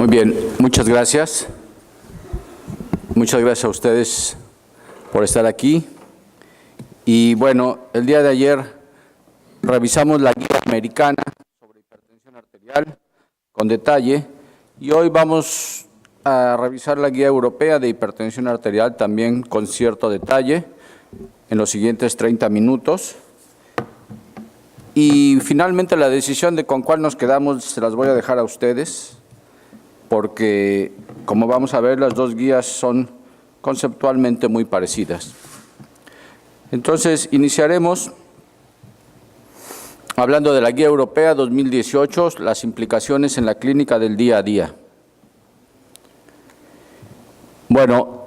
Muy bien, muchas gracias. Muchas gracias a ustedes por estar aquí. Y bueno, el día de ayer revisamos la guía americana sobre hipertensión arterial con detalle y hoy vamos a revisar la guía europea de hipertensión arterial también con cierto detalle en los siguientes 30 minutos. Y finalmente la decisión de con cuál nos quedamos se las voy a dejar a ustedes, porque como vamos a ver, las dos guías son conceptualmente muy parecidas. Entonces, iniciaremos hablando de la Guía Europea 2018, las implicaciones en la clínica del día a día. Bueno,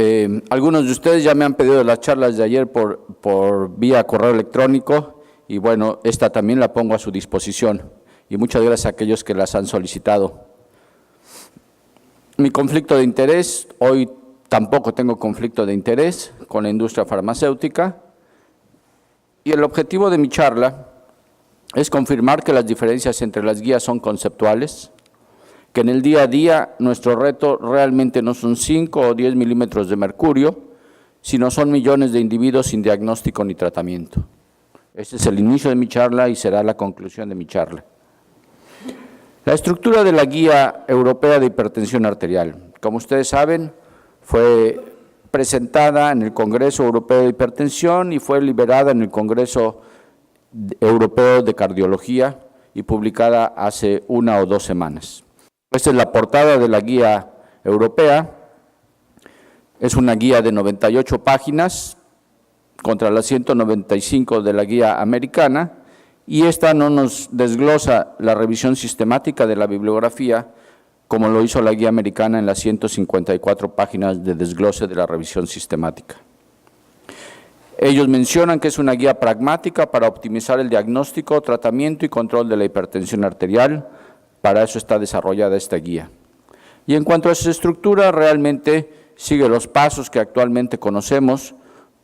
algunos de ustedes ya me han pedido las charlas de ayer por vía correo electrónico y bueno, esta también la pongo a su disposición y muchas gracias a aquellos que las han solicitado. Mi conflicto de interés, hoy tampoco tengo conflicto de interés con la industria farmacéutica y el objetivo de mi charla es confirmar que las diferencias entre las guías son conceptuales, que en el día a día nuestro reto realmente no son 5 o 10 milímetros de mercurio, sino son millones de individuos sin diagnóstico ni tratamiento. Este es el inicio de mi charla y será la conclusión de mi charla. La estructura de la Guía Europea de Hipertensión Arterial, como ustedes saben, fue presentada en el Congreso Europeo de Hipertensión y fue liberada en el Congreso Europeo de Cardiología y publicada hace 1 o 2 semanas. Esta es la portada de la Guía Europea. Es una guía de 98 páginas contra las 195 de la Guía Americana, y esta no nos desglosa la revisión sistemática de la bibliografía, como lo hizo la Guía Americana en las 154 páginas de desglose de la revisión sistemática. Ellos mencionan que es una guía pragmática para optimizar el diagnóstico, tratamiento y control de la hipertensión arterial. Para eso está desarrollada esta guía. Y en cuanto a su estructura, realmente sigue los pasos que actualmente conocemos,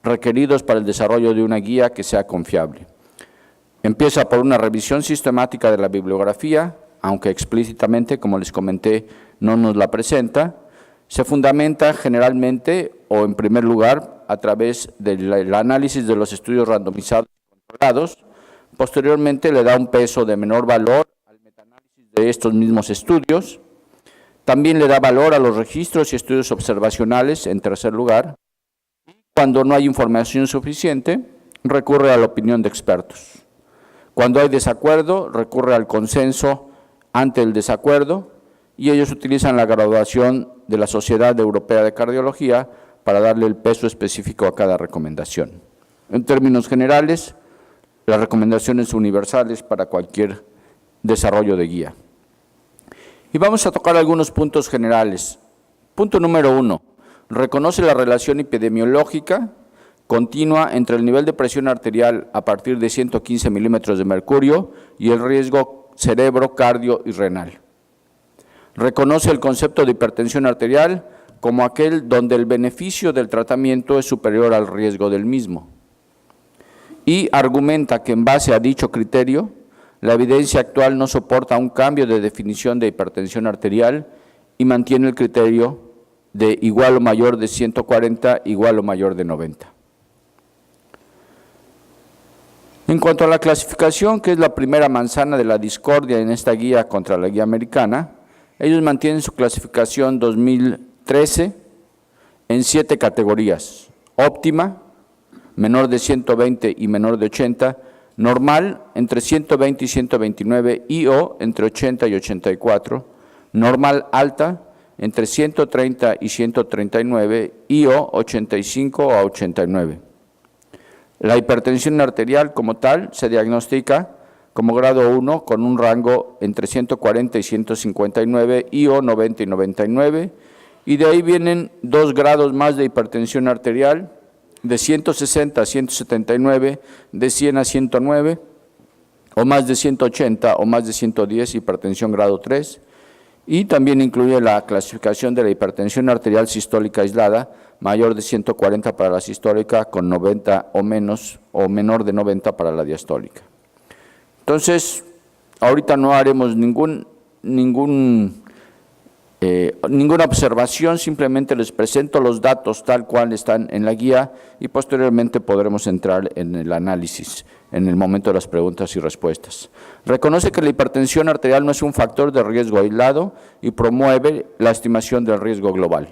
requeridos para el desarrollo de una guía que sea confiable. Empieza por una revisión sistemática de la bibliografía, aunque explícitamente, como les comenté, no nos la presenta. Se fundamenta generalmente, o en primer lugar, a través del análisis de los estudios randomizados y controlados. Posteriormente le da un peso de menor valor al metaanálisis de estos mismos estudios. También le da valor a los registros y estudios observacionales, en tercer lugar. Cuando no hay información suficiente, recurre a la opinión de expertos. Cuando hay desacuerdo, recurre al consenso ante el desacuerdo, y ellos utilizan la graduación de la Sociedad Europea de Cardiología para darle el peso específico a cada recomendación. En términos generales, las recomendaciones universales para cualquier desarrollo de guía. Y vamos a tocar algunos puntos generales. Punto número 1, reconoce la relación epidemiológica continua entre el nivel de presión arterial a partir de 115 milímetros de mercurio y el riesgo cerebro, cardio y renal. Reconoce el concepto de hipertensión arterial como aquel donde el beneficio del tratamiento es superior al riesgo del mismo. Y argumenta que en base a dicho criterio, la evidencia actual no soporta un cambio de definición de hipertensión arterial y mantiene el criterio de igual o mayor de 140, igual o mayor de 90. En cuanto a la clasificación, que es la primera manzana de la discordia en esta guía contra la guía americana, ellos mantienen su clasificación 2013 en 7 categorías: óptima, menor de 120 y menor de 80, normal, entre 120 y 129, IO, entre 80 y 84, normal alta, entre 130 y 139, IO, 85 a 89. La hipertensión arterial como tal se diagnostica como grado 1 con un rango entre 140 y 159, IO 90 y 99, y de ahí vienen 2 grados más de hipertensión arterial, de 160 a 179, de 100 a 109, o más de 180 o más de 110, hipertensión grado 3, y también incluye la clasificación de la hipertensión arterial sistólica aislada, mayor de 140 para la sistólica, con 90 o menos, o menor de 90 para la diastólica. Entonces, ahorita no haremos ningún Ninguna observación, simplemente les presento los datos tal cual están en la guía y posteriormente podremos entrar en el análisis en el momento de las preguntas y respuestas. Reconoce que la hipertensión arterial no es un factor de riesgo aislado y promueve la estimación del riesgo global.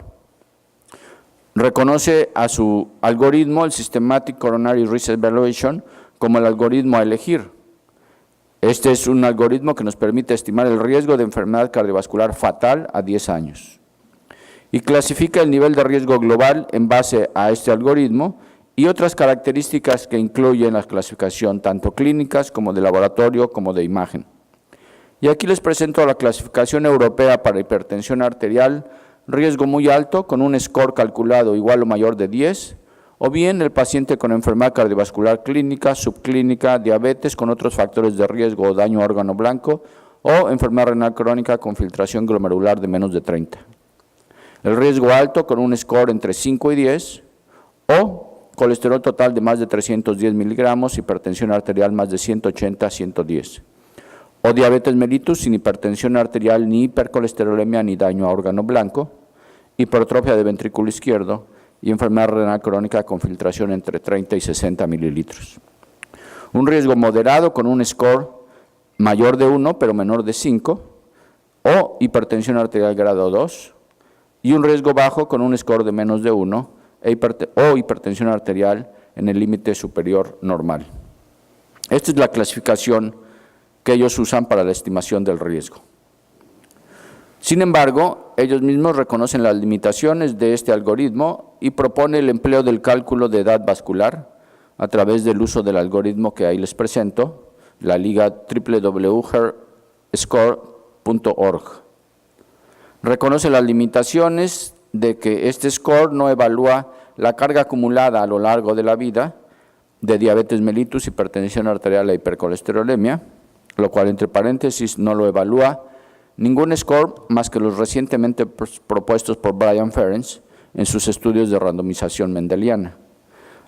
Reconoce a su algoritmo, el Systematic Coronary Risk Evaluation, como el algoritmo a elegir. Este es un algoritmo que nos permite estimar el riesgo de enfermedad cardiovascular fatal a 10 años. Y clasifica el nivel de riesgo global en base a este algoritmo y otras características que incluyen la clasificación, tanto clínicas como de laboratorio como de imagen. Y aquí les presento la clasificación europea para hipertensión arterial, riesgo muy alto, con un score calculado igual o mayor de 10, o bien el paciente con enfermedad cardiovascular clínica, subclínica, diabetes con otros factores de riesgo o daño a órgano blanco, o enfermedad renal crónica con filtración glomerular de menos de 30. El riesgo alto con un score entre 5 y 10, o colesterol total de más de 310 miligramos, hipertensión arterial más de 180 a 110. O diabetes mellitus sin hipertensión arterial, ni hipercolesterolemia, ni daño a órgano blanco, hipertrofia de ventrículo izquierdo, y enfermedad renal crónica con filtración entre 30 y 60 mililitros. Un riesgo moderado con un score mayor de 1 pero menor de 5, o hipertensión arterial grado 2, y un riesgo bajo con un score de menos de 1, o hipertensión arterial en el límite superior normal. Esta es la clasificación que ellos usan para la estimación del riesgo. Sin embargo, ellos mismos reconocen las limitaciones de este algoritmo y propone el empleo del cálculo de edad vascular a través del uso del algoritmo que ahí les presento, la liga www.herscore.org. Reconoce las limitaciones de que este score no evalúa la carga acumulada a lo largo de la vida de diabetes mellitus, hipertensión arterial e hipercolesterolemia, lo cual entre paréntesis no lo evalúa ningún score más que los recientemente propuestos por Brian Ferencz en sus estudios de randomización mendeliana.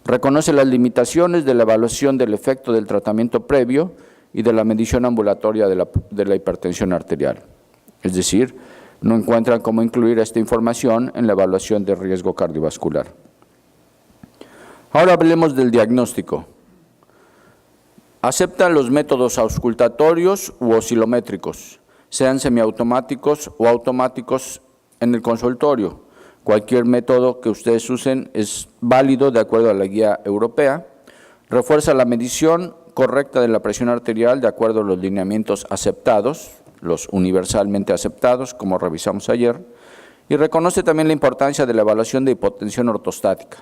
Reconoce las limitaciones de la evaluación del efecto del tratamiento previo y de la medición ambulatoria de la hipertensión arterial. Es decir, no encuentran cómo incluir esta información en la evaluación de riesgo cardiovascular. Ahora hablemos del diagnóstico. Aceptan los métodos auscultatorios u oscilométricos, sean semiautomáticos o automáticos en el consultorio. Cualquier método que ustedes usen es válido de acuerdo a la guía europea. Refuerza la medición correcta de la presión arterial de acuerdo a los lineamientos aceptados, los universalmente aceptados, como revisamos ayer, y reconoce también la importancia de la evaluación de hipotensión ortostática,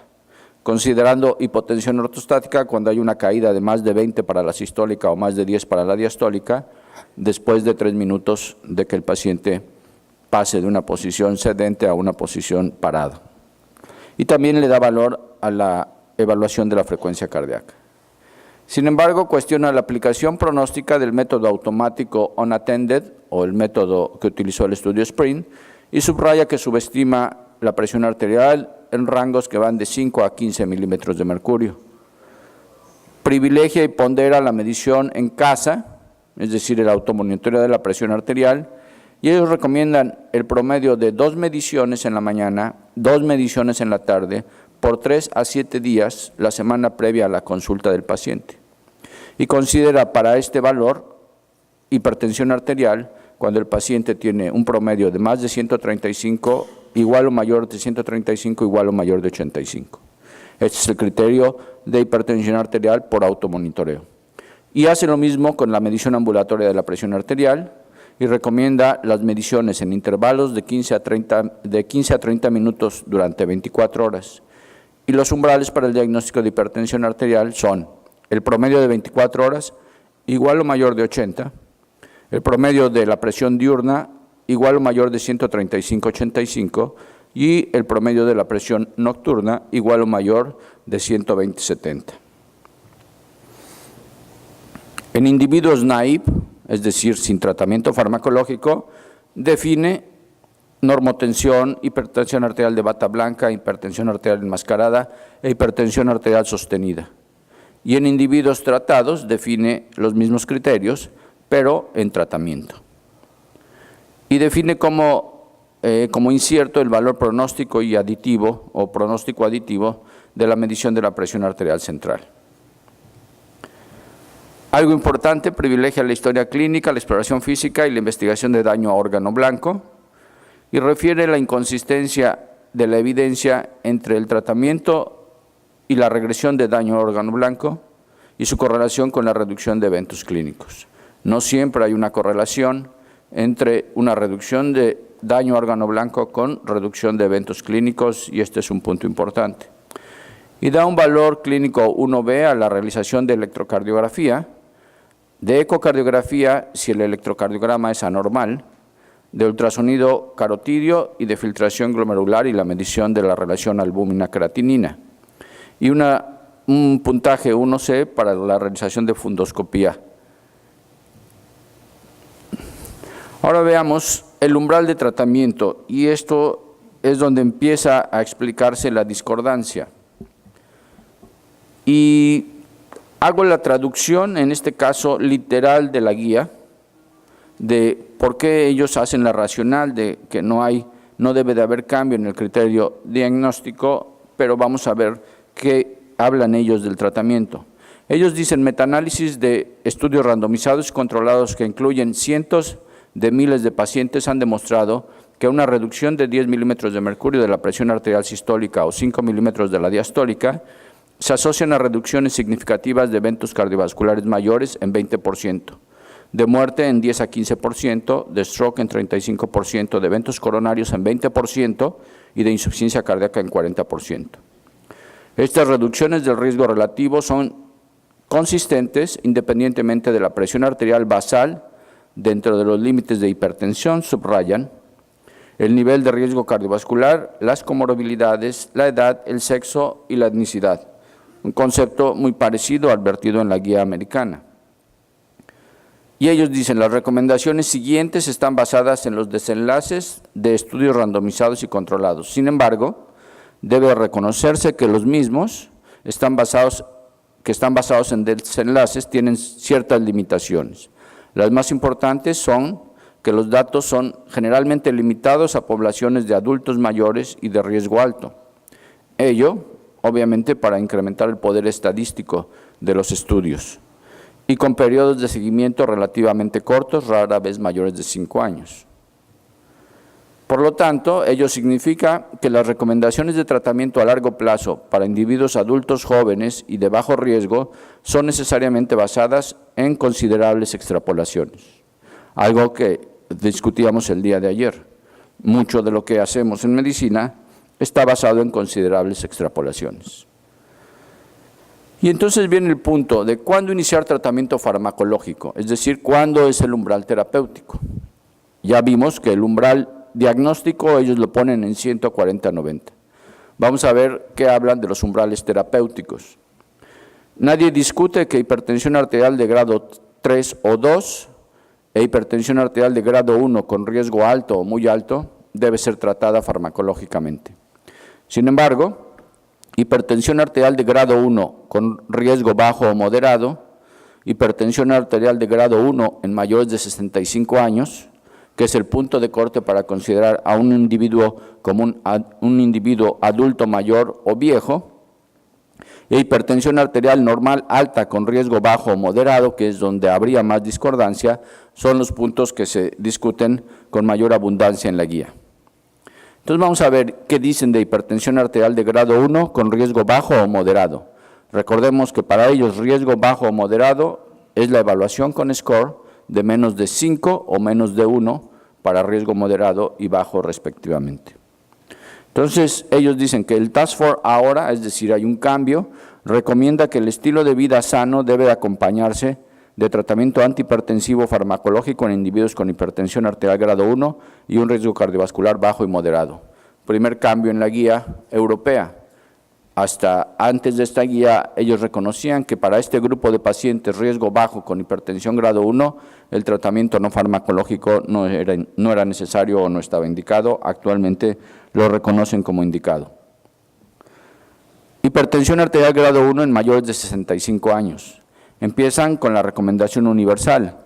considerando hipotensión ortostática cuando hay una caída de más de 20 para la sistólica o más de 10 para la diastólica, después de 3 minutos de que el paciente pase de una posición sedente a una posición parada. Y también le da valor a la evaluación de la frecuencia cardíaca. Sin embargo, cuestiona la aplicación pronóstica del método automático unattended o el método que utilizó el estudio SPRINT y subraya que subestima la presión arterial en rangos que van de 5 a 15 milímetros de mercurio. Privilegia y pondera la medición en casa, es decir, el automonitoreo de la presión arterial, y ellos recomiendan el promedio de 2 mediciones en la mañana, 2 mediciones en la tarde, por 3 a 7 días la semana previa a la consulta del paciente. Y considera para este valor hipertensión arterial cuando el paciente tiene un promedio de más de 135, igual o mayor de 135, igual o mayor de 85. Este es el criterio de hipertensión arterial por automonitoreo. Y hace lo mismo con la medición ambulatoria de la presión arterial y recomienda las mediciones en intervalos de 15 a 30 minutos durante 24 horas. Y los umbrales para el diagnóstico de hipertensión arterial son el promedio de 24 horas igual o mayor de 80, el promedio de la presión diurna igual o mayor de 135-85 y el promedio de la presión nocturna igual o mayor de 120-70. En individuos naive, es decir, sin tratamiento farmacológico, define normotensión, hipertensión arterial de bata blanca, hipertensión arterial enmascarada e hipertensión arterial sostenida. Y en individuos tratados define los mismos criterios, pero en tratamiento. Y define como como incierto el valor pronóstico y aditivo o pronóstico aditivo de la medición de la presión arterial central. Algo importante, privilegia la historia clínica, la exploración física y la investigación de daño a órgano blanco y refiere la inconsistencia de la evidencia entre el tratamiento y la regresión de daño a órgano blanco y su correlación con la reducción de eventos clínicos. No siempre hay una correlación entre una reducción de daño a órgano blanco con reducción de eventos clínicos y este es un punto importante. Y da un valor clínico 1B a la realización de electrocardiografía, de ecocardiografía si el electrocardiograma es anormal, de ultrasonido carotidio y de filtración glomerular y la medición de la relación albúmina-creatinina. Y un puntaje 1C para la realización de fundoscopía. Ahora veamos el umbral de tratamiento y esto es donde empieza a explicarse la discordancia. Y hago la traducción, en este caso literal de la guía, de por qué ellos hacen la racional de que no debe de haber cambio en el criterio diagnóstico, pero vamos a ver qué hablan ellos del tratamiento. Ellos dicen metaanálisis de estudios randomizados y controlados que incluyen cientos de miles de pacientes han demostrado que una reducción de 10 milímetros de mercurio de la presión arterial sistólica o 5 milímetros de la diastólica se asocian a reducciones significativas de eventos cardiovasculares mayores en 20%, de muerte en 10 a 15%, de stroke en 35%, de eventos coronarios en 20% y de insuficiencia cardíaca en 40%. Estas reducciones del riesgo relativo son consistentes independientemente de la presión arterial basal dentro de los límites de hipertensión, subrayan, el nivel de riesgo cardiovascular, las comorbilidades, la edad, el sexo y la etnicidad. Un concepto muy parecido al vertido en la guía americana. Y ellos dicen, las recomendaciones siguientes están basadas en los desenlaces de estudios randomizados y controlados. Sin embargo, debe reconocerse que los mismos que están basados en desenlaces tienen ciertas limitaciones. Las más importantes son que los datos son generalmente limitados a poblaciones de adultos mayores y de riesgo alto. Ello, obviamente, para incrementar el poder estadístico de los estudios y con periodos de seguimiento relativamente cortos, rara vez mayores de 5 años. Por lo tanto, ello significa que las recomendaciones de tratamiento a largo plazo para individuos adultos jóvenes y de bajo riesgo son necesariamente basadas en considerables extrapolaciones, algo que discutíamos el día de ayer. Mucho de lo que hacemos en medicina está basado en considerables extrapolaciones. Y entonces viene el punto de cuándo iniciar tratamiento farmacológico, es decir, cuándo es el umbral terapéutico. Ya vimos que el umbral diagnóstico ellos lo ponen en 140-90. Vamos a ver qué hablan de los umbrales terapéuticos. Nadie discute que hipertensión arterial de grado 3 o 2 e hipertensión arterial de grado 1 con riesgo alto o muy alto debe ser tratada farmacológicamente. Sin embargo, hipertensión arterial de grado 1 con riesgo bajo o moderado, hipertensión arterial de grado 1 en mayores de 65 años, que es el punto de corte para considerar a un individuo como un individuo adulto mayor o viejo, e hipertensión arterial normal alta con riesgo bajo o moderado, que es donde habría más discordancia, son los puntos que se discuten con mayor abundancia en la guía. Entonces vamos a ver qué dicen de hipertensión arterial de grado 1 con riesgo bajo o moderado. Recordemos que para ellos riesgo bajo o moderado es la evaluación con score de menos de 5 o menos de 1 para riesgo moderado y bajo respectivamente. Entonces, ellos dicen que el Task Force ahora, es decir, hay un cambio, recomienda que el estilo de vida sano debe acompañarse de tratamiento antihipertensivo farmacológico en individuos con hipertensión arterial grado 1 y un riesgo cardiovascular bajo y moderado. Primer cambio en la guía europea. Hasta antes de esta guía, ellos reconocían que para este grupo de pacientes riesgo bajo con hipertensión grado 1, el tratamiento no farmacológico no era necesario o no estaba indicado. Actualmente lo reconocen como indicado. Hipertensión arterial grado 1 en mayores de 65 años. Empiezan con la recomendación universal.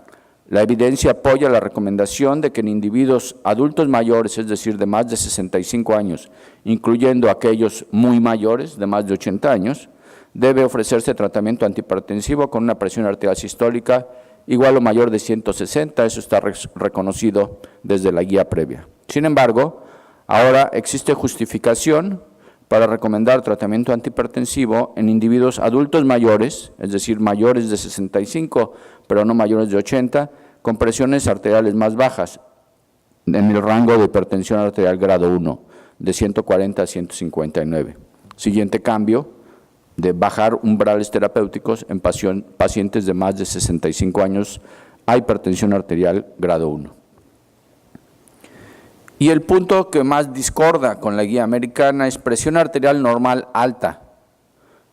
La evidencia apoya la recomendación de que en individuos adultos mayores, es decir, de más de 65 años, incluyendo aquellos muy mayores, de más de 80 años, debe ofrecerse tratamiento antihipertensivo con una presión arterial sistólica igual o mayor de 160, eso está reconocido desde la guía previa. Sin embargo, ahora existe justificación para recomendar tratamiento antihipertensivo en individuos adultos mayores, es decir, mayores de 65, pero no mayores de 80, con presiones arteriales más bajas, en el rango de hipertensión arterial grado 1, de 140 a 159. Siguiente cambio, de bajar umbrales terapéuticos en pacientes de más de 65 años a hipertensión arterial grado 1. Y el punto que más discorda con la guía americana es presión arterial normal alta.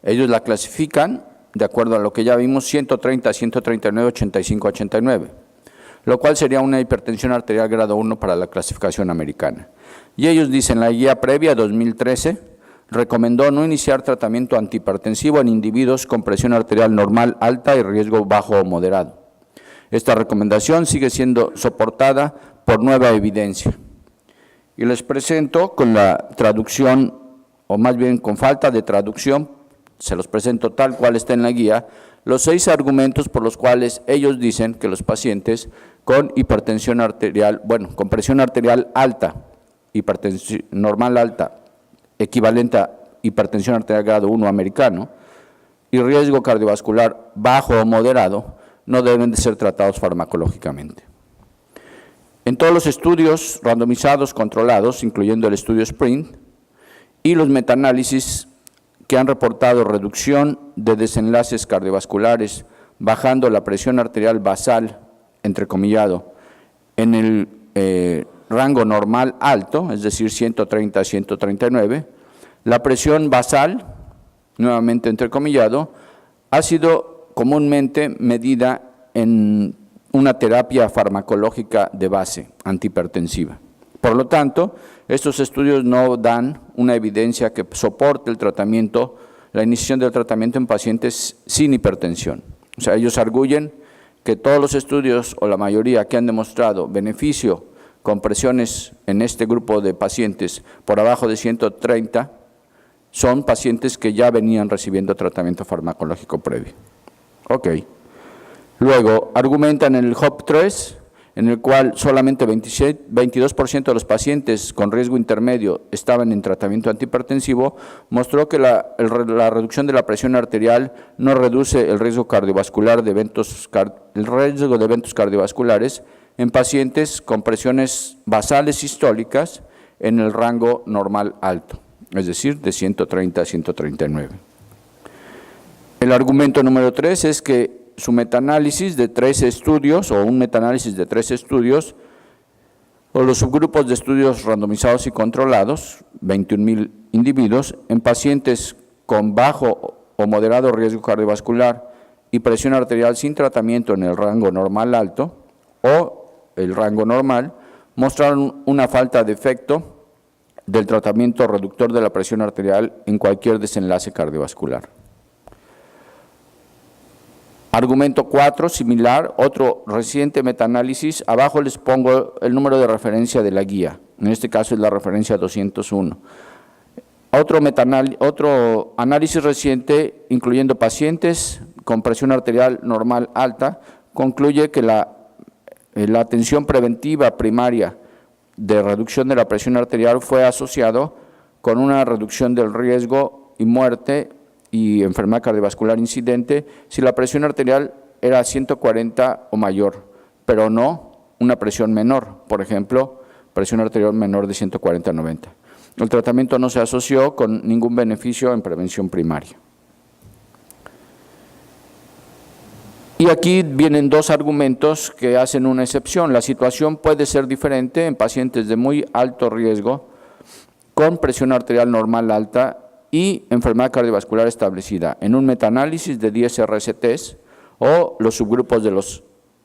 Ellos la clasifican, de acuerdo a lo que ya vimos, 130, 139, 85, 89, lo cual sería una hipertensión arterial grado 1 para la clasificación americana. Y ellos dicen, la guía previa 2013 recomendó no iniciar tratamiento antihipertensivo en individuos con presión arterial normal alta y riesgo bajo o moderado. Esta recomendación sigue siendo soportada por nueva evidencia. Y les presento con la traducción, o más bien con falta de traducción, se los presento tal cual está en la guía, los 6 argumentos por los cuales ellos dicen que los pacientes con hipertensión arterial, con presión arterial alta, hipertensión normal alta, equivalente a hipertensión arterial grado 1 americano, y riesgo cardiovascular bajo o moderado, no deben de ser tratados farmacológicamente. En todos los estudios randomizados controlados, incluyendo el estudio SPRINT, y los metaanálisis que han reportado reducción de desenlaces cardiovasculares, bajando la presión arterial basal, entrecomillado, en el rango normal alto, es decir, 130 a 139, la presión basal, nuevamente entrecomillado, ha sido comúnmente medida en una terapia farmacológica de base antihipertensiva. Por lo tanto, estos estudios no dan una evidencia que soporte el tratamiento, la iniciación del tratamiento en pacientes sin hipertensión. O sea, ellos arguyen que todos los estudios o la mayoría que han demostrado beneficio con presiones en este grupo de pacientes por abajo de 130 son pacientes que ya venían recibiendo tratamiento farmacológico previo. Ok. Luego, argumentan en el HOP3, en el cual solamente 22% de los pacientes con riesgo intermedio estaban en tratamiento antihipertensivo, mostró que la reducción de la presión arterial no reduce el riesgo cardiovascular de eventos cardiovasculares en pacientes con presiones basales sistólicas en el rango normal alto, es decir, de 130 a 139. El argumento número 3 es que su metaanálisis de 3 estudios, o un metaanálisis de 3 estudios, o los subgrupos de estudios randomizados y controlados, 21,000 individuos, en pacientes con bajo o moderado riesgo cardiovascular y presión arterial sin tratamiento en el rango normal alto, o el rango normal, mostraron una falta de efecto del tratamiento reductor de la presión arterial en cualquier desenlace cardiovascular. Argumento 4, similar, otro reciente metaanálisis, abajo les pongo el número de referencia de la guía, en este caso es la referencia 201. Otro análisis reciente, incluyendo pacientes con presión arterial normal alta, concluye que la atención preventiva primaria de reducción de la presión arterial fue asociado con una reducción del riesgo y muerte y enfermedad cardiovascular incidente si la presión arterial era 140 o mayor, pero no una presión menor, por ejemplo, presión arterial menor de 140 a 90. El tratamiento no se asoció con ningún beneficio en prevención primaria. Y aquí vienen 2 argumentos que hacen una excepción. La situación puede ser diferente en pacientes de muy alto riesgo con presión arterial normal alta y enfermedad cardiovascular establecida en un metaanálisis de 10 RCTs o los subgrupos de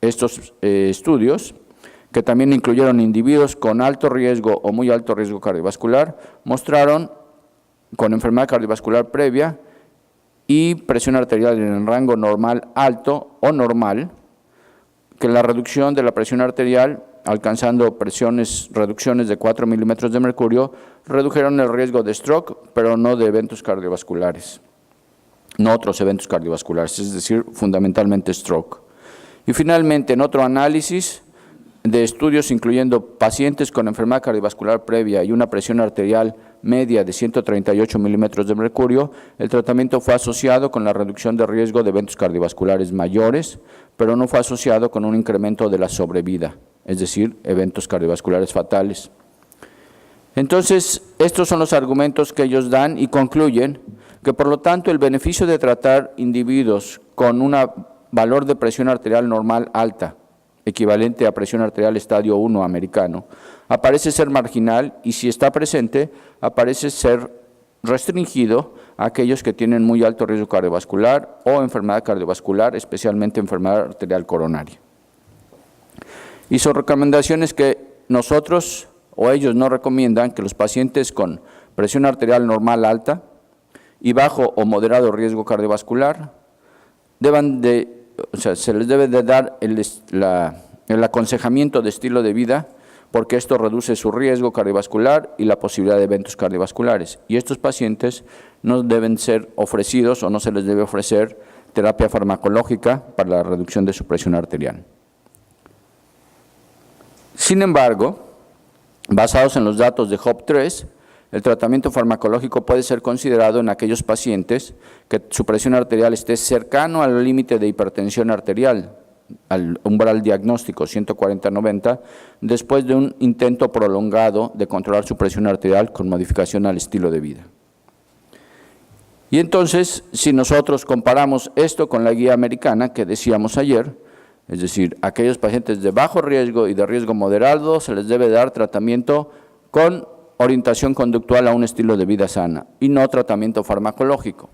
estos estudios, que también incluyeron individuos con alto riesgo o muy alto riesgo cardiovascular, mostraron con enfermedad cardiovascular previa y presión arterial en el rango normal alto o normal, que la reducción de la presión arterial, alcanzando reducciones de 4 milímetros de mercurio, redujeron el riesgo de stroke, pero no de eventos cardiovasculares, no otros eventos cardiovasculares, es decir, fundamentalmente stroke. Y finalmente, en otro análisis de estudios incluyendo pacientes con enfermedad cardiovascular previa y una presión arterial media de 138 milímetros de mercurio, el tratamiento fue asociado con la reducción de riesgo de eventos cardiovasculares mayores, pero no fue asociado con un incremento de la sobrevida, es decir, eventos cardiovasculares fatales. Entonces, estos son los argumentos que ellos dan y concluyen que, por lo tanto, el beneficio de tratar individuos con un valor de presión arterial normal alta, equivalente a presión arterial estadio 1 americano, aparece ser marginal y, si está presente, aparece ser restringido a aquellos que tienen muy alto riesgo cardiovascular o enfermedad cardiovascular, especialmente enfermedad arterial coronaria. Y son recomendaciones que nosotros o ellos no recomiendan que los pacientes con presión arterial normal alta y bajo o moderado riesgo cardiovascular se les debe de dar el aconsejamiento de estilo de vida, porque esto reduce su riesgo cardiovascular y la posibilidad de eventos cardiovasculares. Y estos pacientes no deben ser ofrecidos o no se les debe ofrecer terapia farmacológica para la reducción de su presión arterial. Sin embargo, basados en los datos de HOPE-3, el tratamiento farmacológico puede ser considerado en aquellos pacientes que su presión arterial esté cercano al límite de hipertensión arterial, al umbral diagnóstico 140/90, después de un intento prolongado de controlar su presión arterial con modificación al estilo de vida. Y entonces, si nosotros comparamos esto con la guía americana que decíamos ayer, es decir, aquellos pacientes de bajo riesgo y de riesgo moderado, se les debe dar tratamiento con orientación conductual a un estilo de vida sana y no tratamiento farmacológico,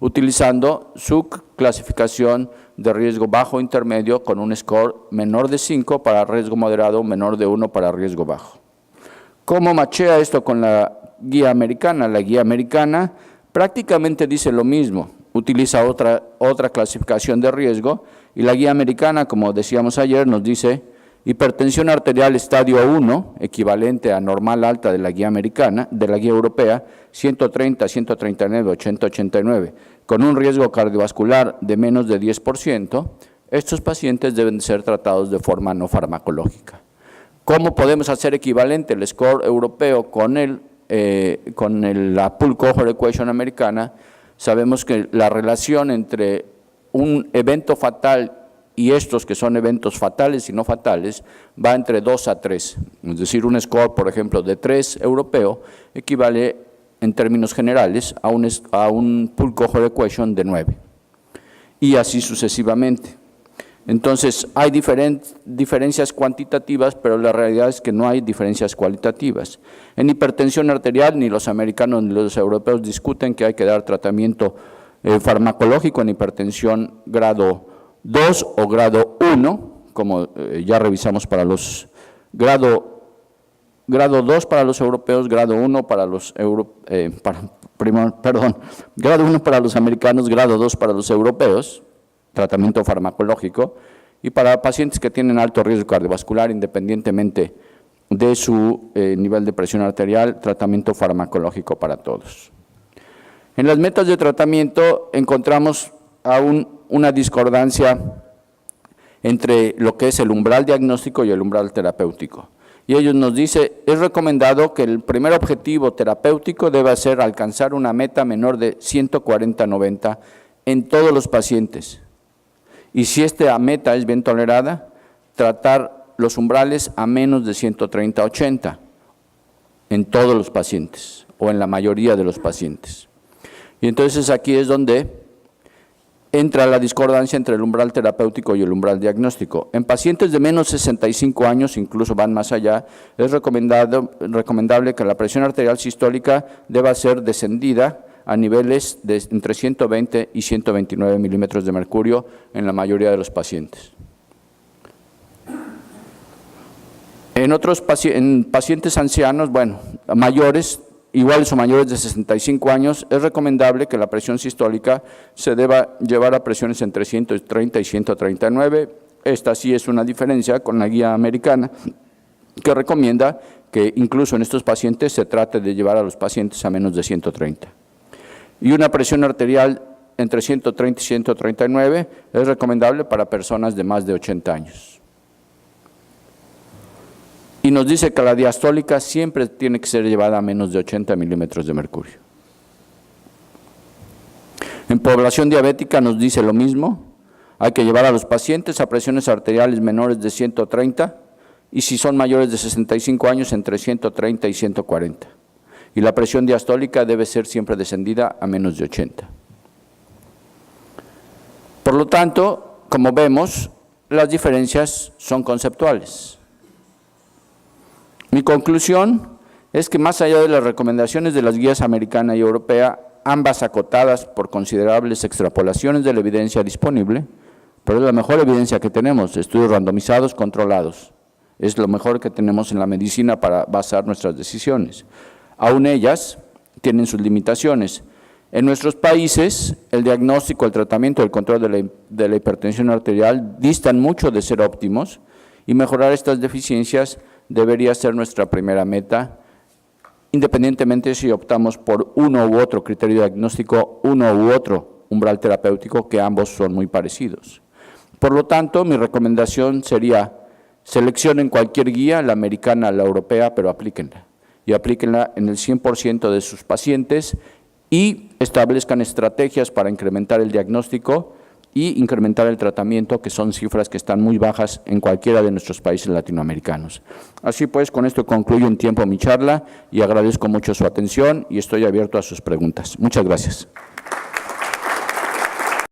utilizando su clasificación de riesgo bajo intermedio con un score menor de 5 para riesgo moderado, menor de 1 para riesgo bajo. ¿Cómo machea esto con la guía americana? La guía americana prácticamente dice lo mismo, utiliza otra clasificación de riesgo, y la guía americana, como decíamos ayer, nos dice hipertensión arterial estadio 1, equivalente a normal alta de la guía americana, de la guía europea, 130, 139, 80, 89, con un riesgo cardiovascular de menos de 10%, estos pacientes deben ser tratados de forma no farmacológica. ¿Cómo podemos hacer equivalente el score europeo con la Pooled Cohort Equation americana? Sabemos que la relación entre un evento fatal y estos que son eventos fatales y no fatales, va entre 2 a 3. Es decir, un score, por ejemplo, de 3 europeo equivale en términos generales a un Pooled Cohort Equation de 9. Y así sucesivamente. Entonces, hay diferencias cuantitativas, pero la realidad es que no hay diferencias cualitativas. En hipertensión arterial, ni los americanos ni los europeos discuten que hay que dar tratamiento farmacológico en hipertensión grado 2 o grado 1, como ya revisamos para los grado 2 para los europeos, grado 1 para los grado 1 para los americanos, grado 2 para los europeos, tratamiento farmacológico, y para pacientes que tienen alto riesgo cardiovascular, independientemente de su nivel de presión arterial, tratamiento farmacológico para todos. En las metas de tratamiento encontramos aún una discordancia entre lo que es el umbral diagnóstico y el umbral terapéutico. Y ellos nos dicen, es recomendado que el primer objetivo terapéutico deba ser alcanzar una meta menor de 140/90 en todos los pacientes. Y si esta meta es bien tolerada, tratar los umbrales a menos de 130/80 en todos los pacientes o en la mayoría de los pacientes. Y entonces aquí es donde entra la discordancia entre el umbral terapéutico y el umbral diagnóstico. En pacientes de menos de 65 años, incluso van más allá, es recomendable que la presión arterial sistólica deba ser descendida a niveles de entre 120 y 129 milímetros de mercurio en la mayoría de los pacientes. En pacientes ancianos, mayores, iguales o mayores de 65 años, es recomendable que la presión sistólica se deba llevar a presiones entre 130 y 139, esta sí es una diferencia con la guía americana, que recomienda que incluso en estos pacientes se trate de llevar a los pacientes a menos de 130. Y una presión arterial entre 130 y 139 es recomendable para personas de más de 80 años. Y nos dice que la diastólica siempre tiene que ser llevada a menos de 80 milímetros de mercurio. En población diabética nos dice lo mismo, hay que llevar a los pacientes a presiones arteriales menores de 130 y si son mayores de 65 años entre 130 y 140. Y la presión diastólica debe ser siempre descendida a menos de 80. Por lo tanto, como vemos, las diferencias son conceptuales. Mi conclusión es que más allá de las recomendaciones de las guías americana y europea, ambas acotadas por considerables extrapolaciones de la evidencia disponible, pero es la mejor evidencia que tenemos, estudios randomizados, controlados. Es lo mejor que tenemos en la medicina para basar nuestras decisiones. Aún ellas tienen sus limitaciones. En nuestros países, el diagnóstico, el tratamiento y el control de la hipertensión arterial distan mucho de ser óptimos y mejorar estas deficiencias debería ser nuestra primera meta, independientemente si optamos por uno u otro criterio diagnóstico, uno u otro umbral terapéutico, que ambos son muy parecidos. Por lo tanto, mi recomendación sería: seleccionen cualquier guía, la americana, la europea, pero aplíquenla. Y aplíquenla en el 100% de sus pacientes y establezcan estrategias para incrementar el diagnóstico y incrementar el tratamiento, que son cifras que están muy bajas en cualquiera de nuestros países latinoamericanos. Así pues, con esto concluyo en tiempo mi charla y agradezco mucho su atención y estoy abierto a sus preguntas. Muchas gracias.